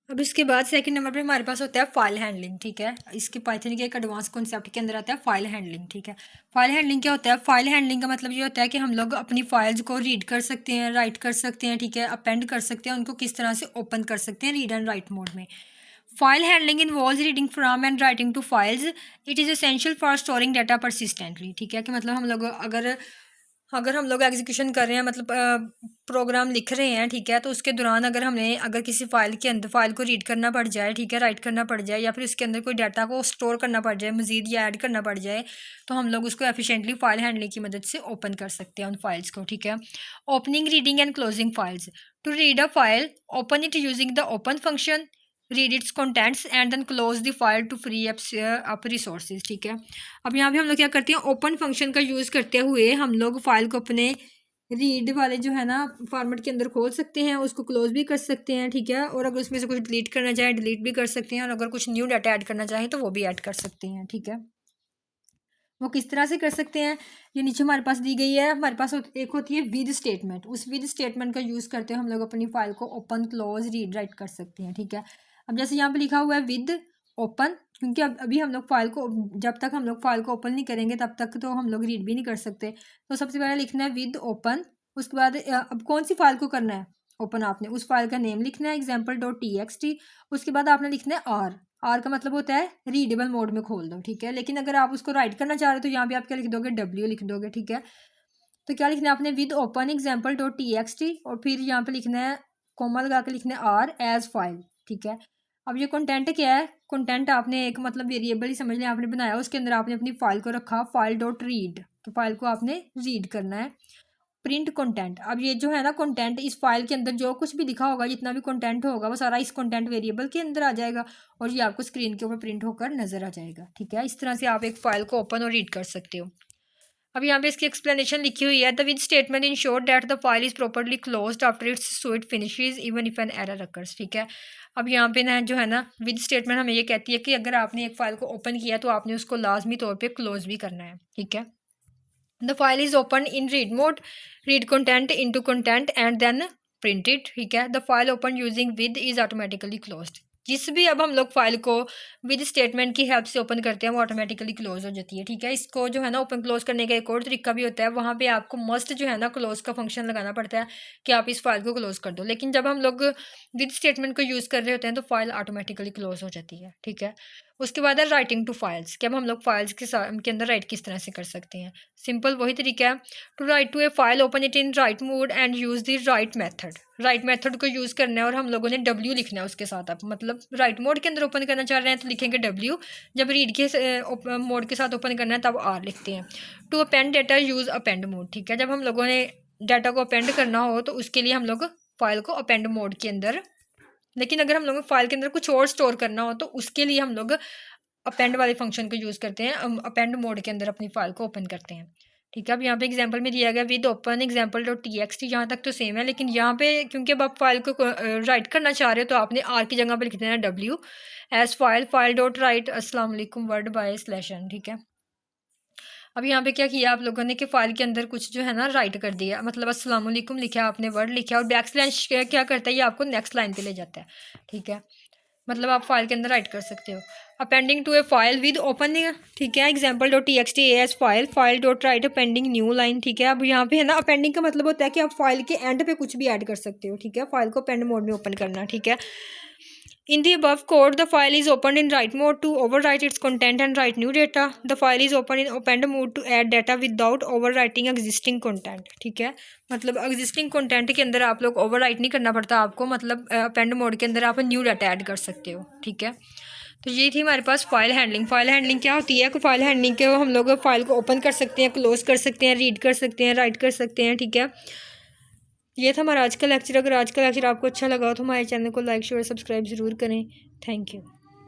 अब इसके बाद सेकंड नंबर पे हमारे पास होता है फाइल हैंडलिंग। ठीक है, इसके पाइथन के एक एडवांस कॉन्सेप्ट के अंदर आता है फाइल हैंडलिंग। ठीक है, फाइल हैंडलिंग क्या होता है? फाइल हैंडलिंग का मतलब ये होता है कि हम लोग अपनी फाइल्स को रीड कर सकते हैं, राइट कर सकते हैं। ठीक है, अपेंड कर सकते हैं, उनको किस तरह से ओपन कर सकते हैं रीड एंड राइट मोड में। File handling involves reading from and writing to files. It is essential for storing data persistently. ठीक है, कि मतलब हम लोग अगर अगर हम लोग एग्जीक्यूशन कर रहे हैं, मतलब प्रोग्राम लिख रहे हैं, ठीक है, तो उसके दौरान अगर किसी फाइल के अंदर फाइल को रीड करना पड़ जाए, ठीक है, राइट करना पड़ जाए, या फिर उसके अंदर कोई डाटा को स्टोर करना पड़ जाए मजीद या ऐड करना पड़ जाए, तो हम लोग उसको एफिशिएंटली फाइल हैंडलिंग की मदद से ओपन कर सकते हैं उन फाइल्स को। ठीक है, opening, reading and closing files. To read a file, open it using the open function, read its contents and then close the file to free up resources. ठीक है, अब यहाँ पे हम लोग क्या करते हैं, ओपन फंक्शन का यूज़ करते हुए हम लोग फाइल को अपने रीड वाले जो है ना फॉर्मेट के अंदर खोल सकते हैं, उसको क्लोज भी कर सकते हैं। ठीक है, और अगर उसमें से कुछ डिलीट करना चाहें डिलीट भी कर सकते हैं, और अगर कुछ न्यू डाटा ऐड करना चाहें तो वो भी ऐड कर सकते हैं। ठीक है, वो किस तरह से कर सकते हैं, ये नीचे हमारे पास दी गई है। हमारे पास एक होती है विद स्टेटमेंट। उस विद स्टेटमेंट का यूज़ करते हुए हम लोग अपनी फाइल को ओपन, क्लोज, रीड, राइट कर सकते हैं। ठीक है, अब जैसे यहाँ पे लिखा हुआ है विद ओपन, क्योंकि अब अभी हम लोग फाइल को, जब तक हम लोग फाइल को ओपन नहीं करेंगे तब तक तो हम लोग रीड भी नहीं कर सकते। तो सबसे पहले लिखना है विद ओपन। उसके बाद अब कौन सी फाइल को करना है ओपन, आपने उस फाइल का नेम लिखना है example.txt। उसके बाद आपने लिखना है आर का मतलब होता है रीडेबल मोड में खोल दो। ठीक है, लेकिन अगर आप उसको राइट करना चाह रहे हो तो यहाँ पे आप क्या लिख दोगे, डब्ल्यू लिख दोगे। ठीक है, तो क्या लिखना है आपने, विद ओपन example.txt, और फिर यहाँ पे लिखना है कोमा लगा के लिखना है आर एज फाइल। ठीक है, अब ये कंटेंट क्या है, कंटेंट आपने एक मतलब वेरिएबल ही समझ लें आपने बनाया, उसके अंदर आपने अपनी फाइल को रखा फाइल डॉट रीड, तो फाइल को आपने रीड करना है। प्रिंट कंटेंट, अब ये जो है ना कंटेंट, इस फाइल के अंदर जो कुछ भी लिखा होगा, जितना भी कंटेंट होगा वो सारा इस कंटेंट वेरिएबल के अंदर आ जाएगा, और ये आपको स्क्रीन के ऊपर प्रिंट होकर नजर आ जाएगा। ठीक है, इस तरह से आप एक फाइल को ओपन और रीड कर सकते हो। अब यहाँ पे इसकी एक्सप्लेनेशन लिखी हुई है, the with statement ensure that the file is properly closed after it's so it finishes even if an error occurs. ठीक है, अब यहाँ पे ना जो है ना विद स्टेटमेंट हमें ये कहती है कि अगर आपने एक फाइल को ओपन किया तो आपने उसको लाजमी तौर पे क्लोज भी करना है। ठीक है, the file is opened in read mode, read content into content and then print it। ठीक है, the file opened using with is automatically closed। जिस भी अब हम लोग फाइल को विद स्टेटमेंट की हेल्प से ओपन करते हैं वो ऑटोमेटिकली क्लोज हो जाती है। ठीक है, इसको जो है ना ओपन क्लोज करने का एक और तरीका भी होता है, वहाँ पे आपको मस्ट जो है ना क्लोज का फंक्शन लगाना पड़ता है कि आप इस फाइल को क्लोज कर दो, लेकिन जब हम लोग विद स्टेटमेंट को यूज़ कर रहे होते हैं तो फाइल ऑटोमेटिकली क्लोज हो जाती है। ठीक है, उसके बाद है राइटिंग टू फाइल्स, कि अब हम लोग फाइल्स के अंदर राइट किस तरह से कर सकते हैं। सिंपल वही तरीका है, to write to a file open it in write mode and use the write method. Write method को यूज़ करना है और हम लोगों ने डब्ल्यू लिखना है उसके साथ। आप मतलब राइट मोड के अंदर ओपन करना चाह रहे हैं तो लिखेंगे डब्ल्यू, जब रीड के मोड के साथ ओपन करना है तब आर लिखते हैं। To append data use append mode. ठीक है, जब हम लोगों ने डाटा को अपेंड करना हो तो उसके लिए हम लोग फाइल को अपेंड मोड के अंदर, लेकिन अगर हम लोग फाइल के अंदर कुछ और स्टोर करना हो तो उसके लिए हम लोग अपेंड वाले फंक्शन को यूज़ करते हैं, अपेंड मोड के अंदर अपनी फाइल को ओपन करते हैं। ठीक है, अब यहाँ पे एग्जांपल में दिया गया विद ओपन example.txt, यहाँ तक तो सेम है, लेकिन यहाँ पे क्योंकि अब आप फाइल को राइट करना चाह रहे हो तो आपने आर की जगह पे लिख देना W as file dot write अस्सलाम वालेकुम वर्ड बाय /n। ठीक है, अब यहाँ पे क्या किया आप लोगों ने कि फाइल के अंदर कुछ जो है ना राइट कर दिया, मतलब अस्सलाम वालेकुम लिखा आपने, वर्ड लिखा, और बैक स्लैश क्या करता है, ये आपको नेक्स्ट लाइन पे ले जाता है। ठीक है, मतलब आप फाइल के अंदर राइट कर सकते हो। Appending to a file with opening, ठीक है, example.txt as file dot write appending new line. ठीक है, अब यहाँ पे है ना अपेंडिंग का मतलब होता है कि आप फाइल के एंड पे कुछ भी ऐड कर सकते हो। ठीक है, फाइल को अपेंड मोड में ओपन करना। ठीक है, in the above code, the file is opened in write mode to overwrite its content and write new data. The file is opened in append mode to add data without overwriting existing content। ठीक है, मतलब existing content के अंदर आप लोग overwrite नहीं करना पड़ता आपको, मतलब append mode के अंदर आप न्यू डाटा ऐड कर सकते हो। ठीक है, तो ये थी हमारे पास फाइल हैंडलिंग। फाइल हैंडलिंग क्या होती है, फाइल हैंडलिंग के हम लोग फाइल को ओपन कर सकते हैं, क्लोज कर सकते हैं, रीड कर सकते हैं, राइट कर सकते हैं। ठीक है, ये था हमारा आज का लेक्चर। अगर आज का लेक्चर आपको अच्छा लगा हो तो हमारे चैनल को लाइक शेयर सब्सक्राइब ज़रूर करें। Thank you.